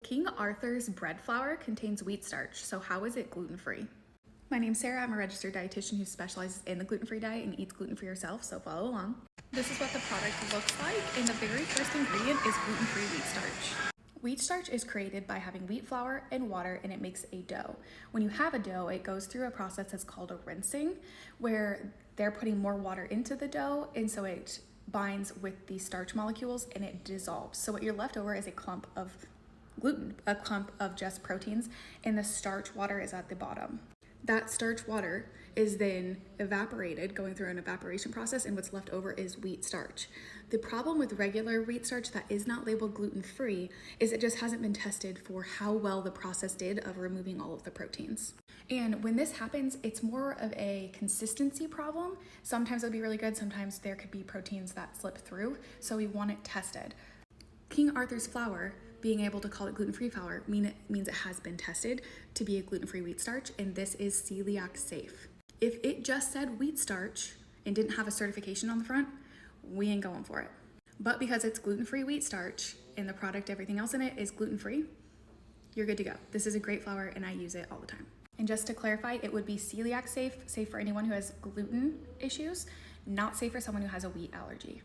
King Arthur's bread flour contains wheat starch, so how is it gluten-free? My name's Sarah. I'm a registered dietitian who specializes in the gluten-free diet and eats gluten-free herself, so follow along. This is what the product looks like, and the very first ingredient is gluten-free wheat starch. Wheat starch is created by having wheat flour and water, and it makes a dough. When you have a dough, it goes through a process that's called a rinsing, where they're putting more water into the dough, and so it binds with the starch molecules and it dissolves. So what you're left over is a clump of gluten, a clump of just proteins, and the starch water is at the bottom. That starch water is then evaporated, going through an evaporation process, and what's left over is wheat starch. The problem with regular wheat starch that is not labeled gluten-free is it just hasn't been tested for how well the process did of removing all of the proteins. And when this happens, it's more of a consistency problem. Sometimes it'll be really good, sometimes there could be proteins that slip through, so we want it tested. King Arthur's flour, being able to call it gluten-free flour means it has been tested to be a gluten-free wheat starch, and this is celiac safe. If it just said wheat starch and didn't have a certification on the front, we ain't going for it. But because it's gluten-free wheat starch and the product, everything else in it is gluten-free, you're good to go. This is a great flour and I use it all the time. And just to clarify, it would be celiac safe for anyone who has gluten issues, not safe for someone who has a wheat allergy.